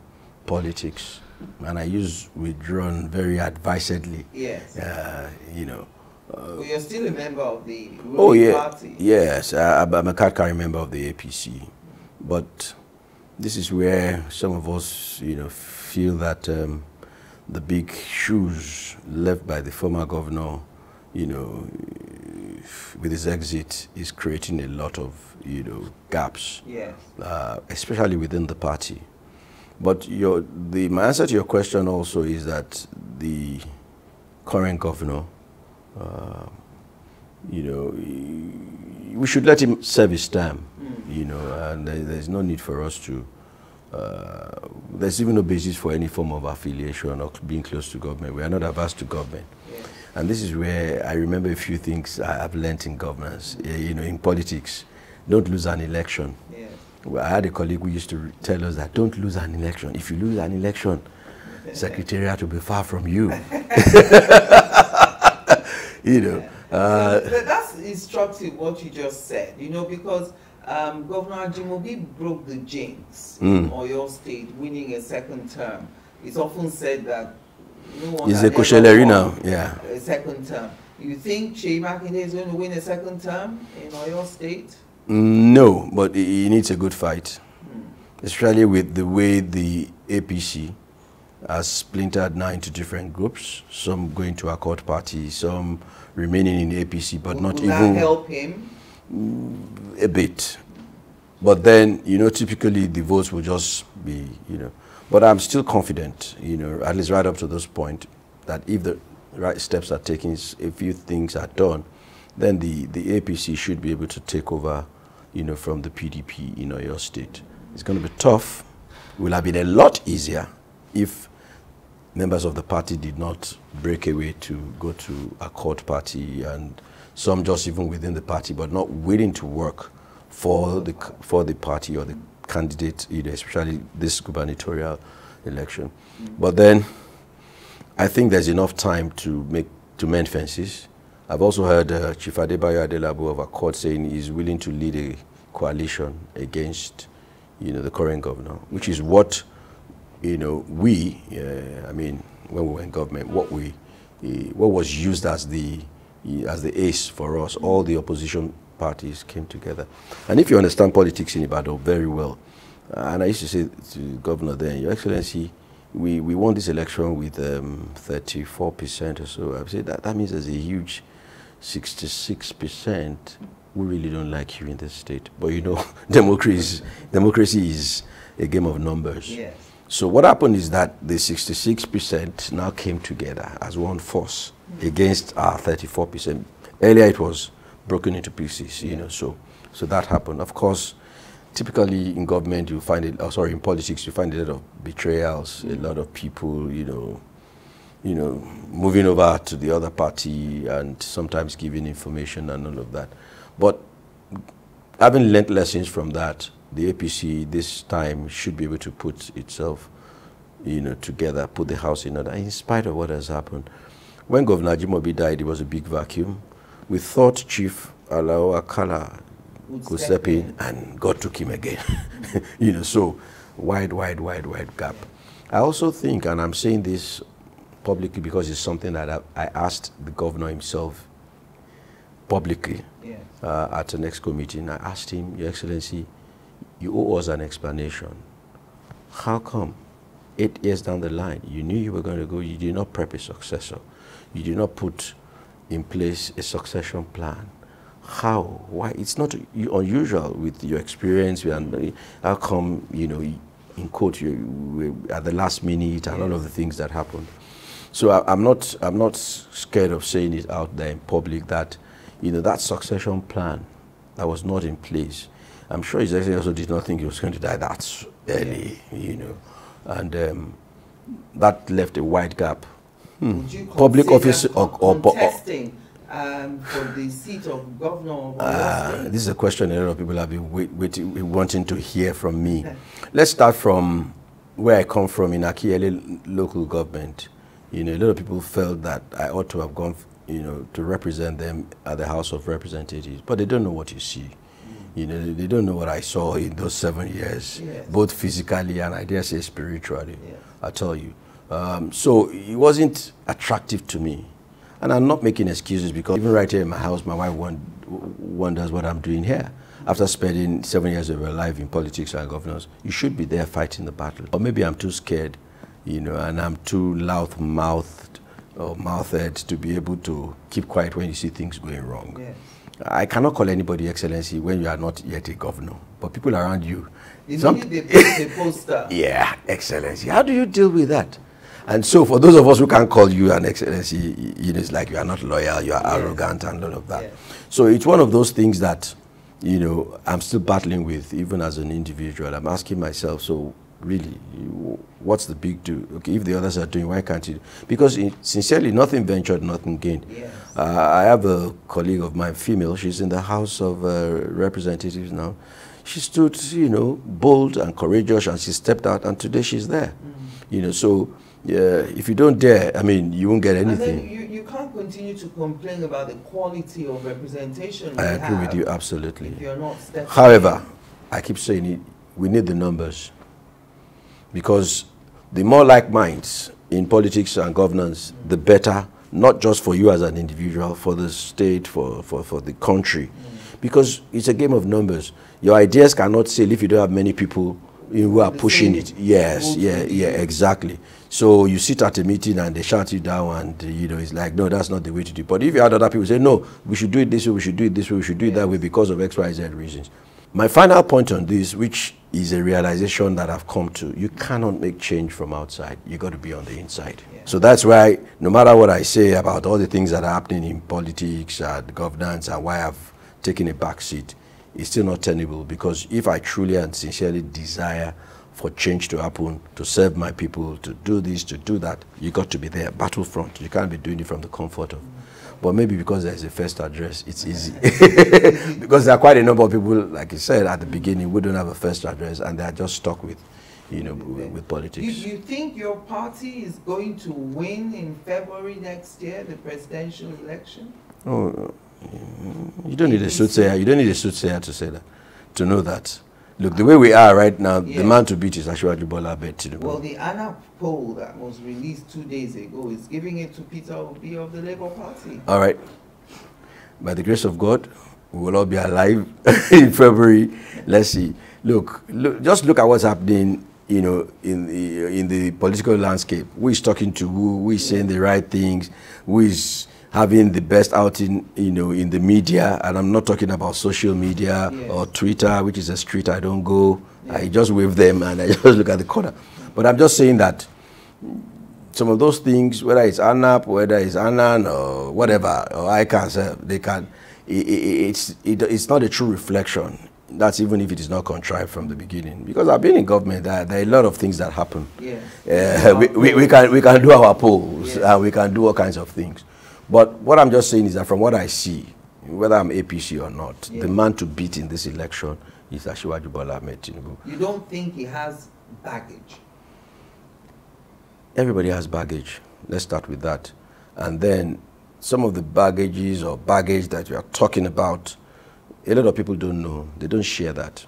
politics. And I use withdrawn very advisedly. Yes. You know. Well, you're still a member of the ruling party. Yes, I'm a card-carrying member of the APC. But this is where some of us, you know, feel that the big shoes left by the former governor, you know, with his exit, is creating a lot of, you know, gaps. Yes. Especially within the party. But my answer to your question also is that the current governor, you know, we should let him serve his term, you know, and there's no need for us to, there's even no basis for any form of affiliation or being close to government. We are not averse to government. Yeah. And this is where I remember a few things I've learned in governance, you know, in politics. Don't lose an election. Yeah. Well, I had a colleague who used to tell us that don't lose an election. If you lose an election, Secretariat will be far from you. You know. That's instructive what you just said, you know, because Governor Ajimobi broke the jinx in Oyo State, winning a second term. It's often said that no one is a Kosheleri now, yeah. A second term. You think Makinde is going to win a second term in Oyo State? No, but he needs a good fight, especially with the way the APC has splintered now into different groups, some going to a court party, some remaining in the APC, but not even... Will that help him? A bit. But then, you know, typically the votes will just be, you know... But I'm still confident, you know, at least right up to this point, that if the right steps are taken, a few things are done, then the APC should be able to take over, you know, from the PDP in Oyo State. It's going to be tough. It will have been a lot easier if members of the party did not break away to go to a court party, and some just even within the party, but not willing to work for the party or the candidate, you know, especially this gubernatorial election. But then I think there's enough time to mend fences. I've also heard Chief Adebayo Adelabu of Accord saying he's willing to lead a coalition against, you know, the current governor, which is what, you know, I mean, when we were in government, what was used as the ace for us. All the opposition parties came together. And if you understand politics in Ibadan very well, and I used to say to the governor then, Your Excellency, we won this election with 34% or so. I said that means there's a huge 66% who really don't like you in this state. But you know, democracy is a game of numbers. Yes. So what happened is that the 66% now came together as one force against our 34%. Earlier it was broken into pieces, you know, so that happened. Of course, typically in government you find it, in politics you find a lot of betrayals, a lot of people, you know, moving over to the other party and sometimes giving information and all of that. But having learned lessons from that, the APC this time should be able to put itself, you know, together, put the house in order, in spite of what has happened. When Governor Ajimobi died, it was a big vacuum. We thought Chief Alao Akala could step in, and God took him again. You know, so wide gap. I also think, and I'm saying this publicly because it's something that I asked the governor himself publicly at the next meeting. I asked him, Your Excellency, you owe us an explanation. How come 8 years down the line, you knew you were going to go, you did not prep a successor, you did not put in place a succession plan? How? Why? It's not unusual with your experience. And how come, you know, in quote, you at the last minute and all of the things that happened? So I'm not scared of saying it out there in public that, you know, that succession plan that was not in place. I'm sure His Excellency also did not think he was going to die that early, you know, and that left a wide gap would you Public office or contesting for the seat of governor of Oyo State? This is a question a lot of people have been wanting to hear from me. Let's start from where I come from in Akiele local government. You know, a lot of people felt that I ought to have gone, you know, to represent them at the House of Representatives, but they don't know what you see. You know, they don't know what I saw in those 7 years, both physically and I dare say spiritually, I tell you. So it wasn't attractive to me. And I'm not making excuses, because even right here in my house, my wife wonders what I'm doing here. After spending 7 years of her life in politics and governance, you should be there fighting the battle. Or maybe I'm too scared, you know, and I'm too loud-mouthed or mouthed to be able to keep quiet when you see things going wrong. I cannot call anybody excellency when you are not yet a governor, but people around you. They post a poster. Yeah, excellency. How do you deal with that? And so for those of us who can't call you an excellency, you know, it's like you are not loyal, you are arrogant and all of that. So it's one of those things that, you know, I'm still battling with, even as an individual. I'm asking myself, so really, what's the big deal? Okay, if the others are doing, why can't you? Because sincerely, nothing ventured, nothing gained. I have a colleague of mine, female, she's in the House of Representatives now. She stood, you know, bold and courageous, and she stepped out, and today she's there. You know, so if you don't dare, I mean, you won't get anything. And then you can't continue to complain about the quality of representation. I agree with you, absolutely. If you're not stepping However, I keep saying it, we need the numbers. Because the more like minds in politics and governance, the better, not just for you as an individual, for the state, for the country. Because it's a game of numbers. Your ideas cannot sail if you don't have many people who are pushing it. Yes, exactly. So you sit at a meeting and they shout you down, and you know, it's like, no, that's not the way to do it. But if you had other people say, no, we should do it this way, we should do it this way, we should do it that way because of X, Y, Z reasons. My final point on this, which is a realization that I've come to, you cannot make change from outside. You got to be on the inside. So that's why, no matter what I say about all the things that are happening in politics and governance and why I've taken a back seat, it's still not tenable. Because if I truly and sincerely desire for change to happen, to serve my people, to do this, to do that, you got to be there, battlefront. You can't be doing it from the comfort of. But maybe because there's a first address, it's easy. Because there are quite a number of people, like you said at the beginning, who don't have a first address, and they are just stuck with, you know, with politics. Do you think your party is going to win in February next year, the presidential election? Oh, you don't need a soothsayer. You don't need a soothsayer to say that, to know that. Look, the way we are right now, the man to beat is Angela Ajetunmobi Ajimobi. Well, the ANAP poll that was released 2 days ago is giving it to Peter Obi of the Labour Party. All right. By the grace of God, we will all be alive in February. Let's see. Look, just look at what's happening, you know, in the political landscape. Who is talking to who is saying the right things, who is having the best outing, you know, in the media. And I'm not talking about social media or Twitter, which is a street I don't go. I just wave them and I just look at the corner. But I'm just saying that some of those things, whether it's ANAP, whether it's ANAN or whatever, or ICANN, they can, it's not a true reflection. That's even if it is not contrived from the beginning. Because I've been in government, there are a lot of things that happen. We can do our polls, we can do all kinds of things. But what I'm just saying is that from what I see, whether I'm APC or not, the man to beat in this election is Asiwaju Bola Ahmed Tinubu. You don't think he has baggage? Everybody has baggage. Let's start with that. And then some of the baggages or baggage that we are talking about, a lot of people don't know. They don't share that.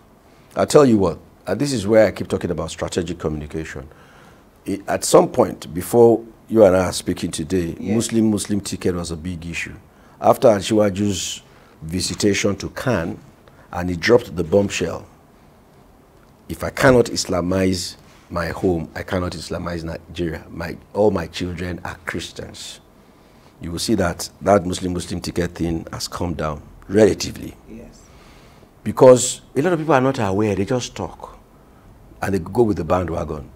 I'll tell you what, and this is where I keep talking about strategic communication. At some point, before you and I are speaking today, Muslim ticket was a big issue. After Asiwaju's visitation to Cannes, and he dropped the bombshell, if I cannot Islamize my home, I cannot Islamize Nigeria. All my children are Christians. You will see that Muslim ticket thing has come down relatively. Because a lot of people are not aware, they just talk. And they go with the bandwagon.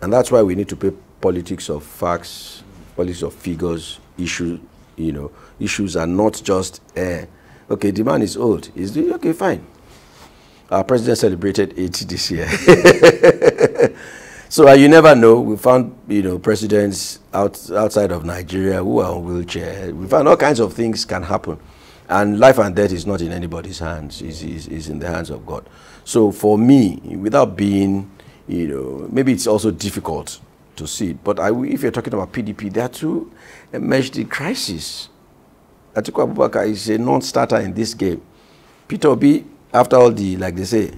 And that's why we need to pay politics of facts, politics of figures, issues, you know. Issues are not just, okay, the man is old. Is the okay, fine. Our president celebrated 80 this year. So you never know. We found, presidents outside of Nigeria who are on wheelchair. We found all kinds of things can happen. And life and death is not in anybody's hands. It's in the hands of God. So for me, without being, maybe it's also difficult to see it. But if you're talking about PDP, there are two emerged crises. Atiku Abubakar is a non-starter in this game. Peter Obi, after all the, like they say,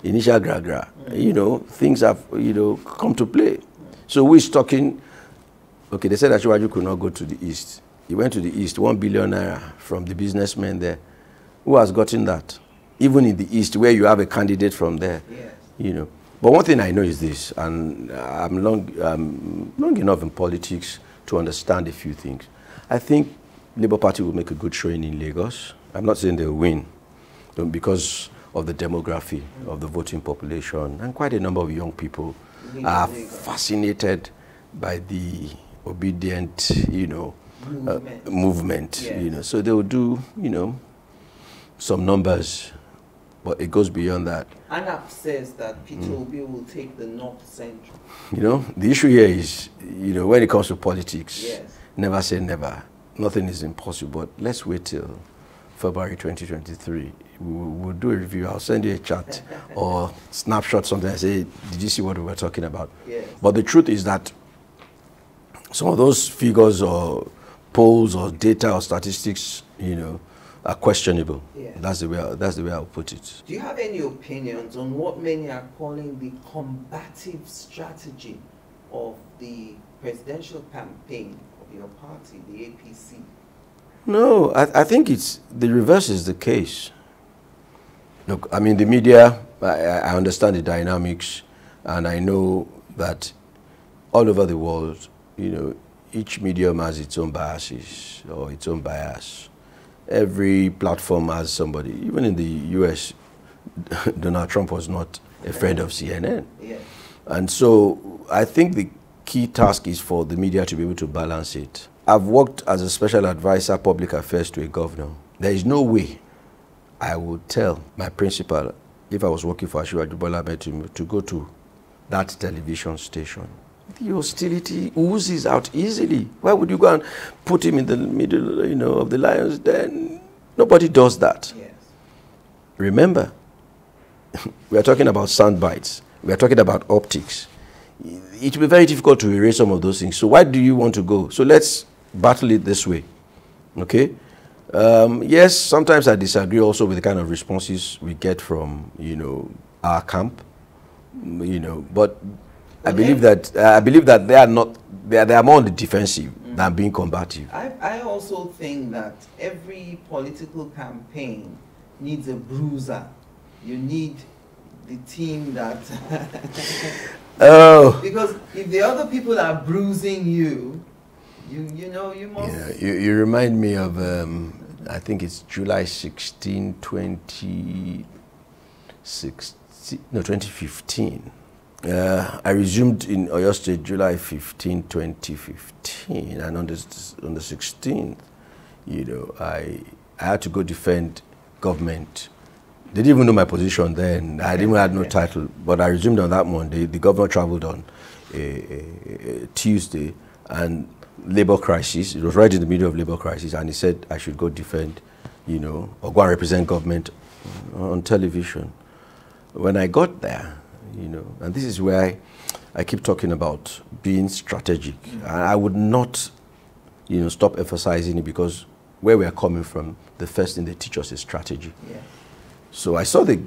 initial gra-gra, things have, come to play. So who is talking? Okay, they said that Ashwaju could not go to the east. He went to the east, 1 billion naira from the businessmen there. Who has gotten that? Even in the east, where you have a candidate from there, yes. But one thing I know is this, and I'm long enough in politics to understand a few things. I think Labour Party will make a good showing in Lagos. I'm not saying they'll win, because of the demography of the voting population, and quite a number of young people are fascinated by the obedient, movement. Yes. So they will do, some numbers, but it goes beyond that. ANAP says that Peter Obi will take the North Central. The issue here is, when it comes to politics, yes. Never say never. Nothing is impossible, but let's wait till February 2023. We'll do a review. I'll send you a chat or snapshot something. I say, did you see what we were talking about? Yes. But the truth is that some of those figures or polls or data or statistics, are questionable. Yes. That's the way I'll put it. Do you have any opinions on what many are calling the combative strategy of the presidential campaign of your party, the APC? No, I think the reverse is the case. Look, I mean, the media, I understand the dynamics, and I know that all over the world, each medium has its own biases or its own bias. Every platform has somebody. Even in the US, Donald Trump was not a friend of CNN. Yeah. And so I think the key task is for the media to be able to balance it. I've worked as a special advisor, public affairs to a governor. There is no way I would tell my principal, if I was working for Angela Ajetunmobi Ajimobi, to go to that television station. The hostility oozes out easily. Why would you go and put him in the middle, of the lion's den? Nobody does that. Yes. Remember, we are talking about sound bites. We are talking about optics. It will be very difficult to erase some of those things. So why do you want to go? So let's battle it this way, okay? Yes, sometimes I disagree also with the kind of responses we get from, our camp, but I believe that they are not. They are more on the defensive than being combative. I also think that every political campaign needs a bruiser. You need the team that. Oh. Because if the other people are bruising you, you must. Yeah, you remind me of. I think it's July 16, 2015. I resumed in Oyo State July 15, 2015, and on the 16th, I had to go defend government. They didn't even know my position then. I didn't have no title, but I resumed on that Monday. The governor traveled on a Tuesday, and labor crisis. It was right in the middle of labor crisis, and he said I should go defend, or go and represent government on television. When I got there, and this is where I keep talking about being strategic. I would not, stop emphasizing it, because where we are coming from, the first thing they teach us is strategy. Yeah. So I saw the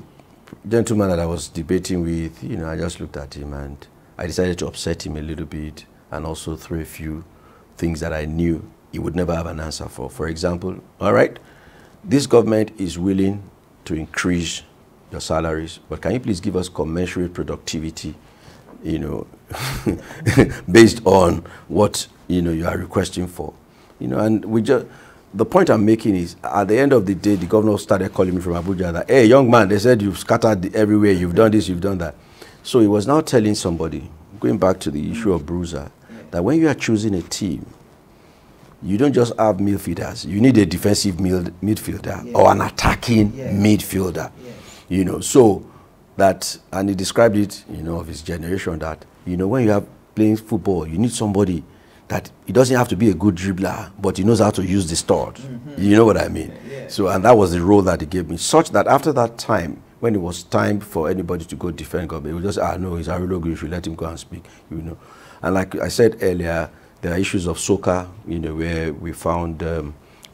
gentleman that I was debating with, I just looked at him and I decided to upset him a little bit and also throw a few things that I knew he would never have an answer for. For example, all right, this government is willing to increase your salaries, but can you please give us commensurate productivity, based on what, you are requesting for, and the point I'm making is, at the end of the day, the governor started calling me from Abuja that, hey, young man, they said you've scattered everywhere, you've done this, you've done that. So he was now telling somebody, going back to the issue of bruiser, that when you are choosing a team, you don't just have midfielders. You need a defensive midfielder or an attacking midfielder. So that, and he described it, of his generation, that You know, when you have playing football, you need somebody that he doesn't have to be a good dribbler, but he knows how to use the stud. You know what I mean? Yeah. So, and that was the role that he gave me, such that after that time, when it was time for anybody to go defend government, it was just, no, he's Arulogun, you should let him go and speak, you know. And like I said earlier, there are issues of soccer, you know, where we found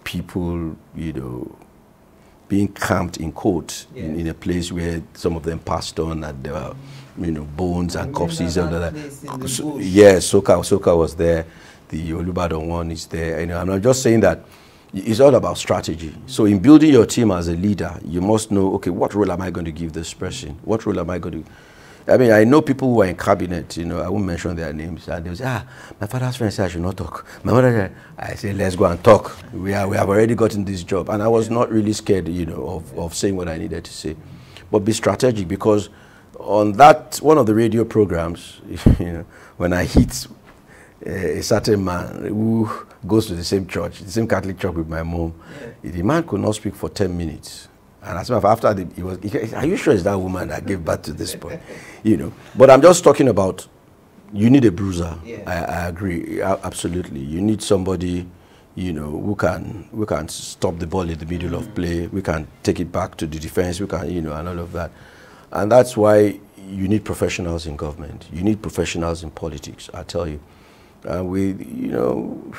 people, you know, being camped in court in a place where some of them passed on, and there were, you know, bones and corpses. Yes, Soka was there. The Olubadan one is there. You know, and I'm just saying that it's all about strategy. So in building your team as a leader, you must know, okay, what role am I going to give this person? What role am I going to... I mean, I know people who are in cabinet, you know, I won't mention their names, and they'll say, my father's friend said I should not talk. My mother said, I say, let's go and talk. We have already gotten this job. And I was not really scared, you know, of saying what I needed to say. But be strategic, because on that, one of the radio programs, you know, when I hit a certain man who goes to the same church, the same Catholic church with my mom, the man could not speak for 10 minutes. And as after are you sure it's that woman that gave birth to this boy? You know, but I'm just talking about, you need a bruiser. I agree, absolutely. You need somebody, you know, who can stop the ball in the middle of play. We can take it back to the defense. We can, you know, and all of that. And that's why you need professionals in government. You need professionals in politics, I tell you. You know,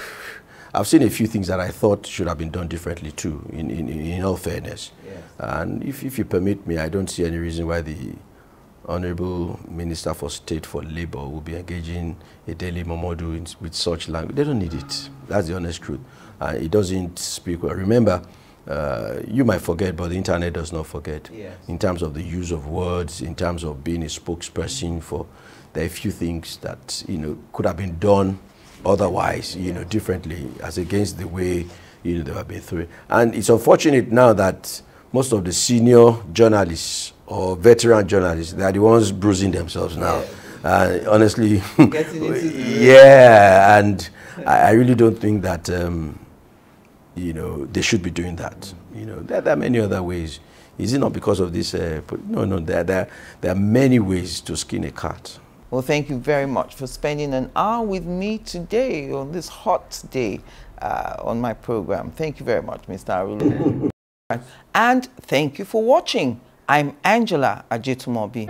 I've seen a few things that I thought should have been done differently too, in all fairness. Yes. And if you permit me, I don't see any reason why the Honorable Minister for State for Labour will be engaging a daily Momodu with such language. They don't need it. That's the honest truth. It doesn't speak well. Remember, you might forget, but the internet does not forget. Yes. In terms of the use of words, in terms of being a spokesperson for, there are a few things that, you know, could have been done otherwise, you know, differently, as against the way, you know, they have been through it. And it's unfortunate now that most of the senior journalists or veteran journalists, they are the ones bruising themselves now. Honestly, yeah, and I really don't think that, you know, they should be doing that. You know, there are many other ways. Is it not because of this? No, there are many ways to skin a cat. Well, thank you very much for spending an hour with me today on this hot day on my program. Thank you very much, Mr. Arulogun. And thank you for watching. I'm Angela Ajetunmobi.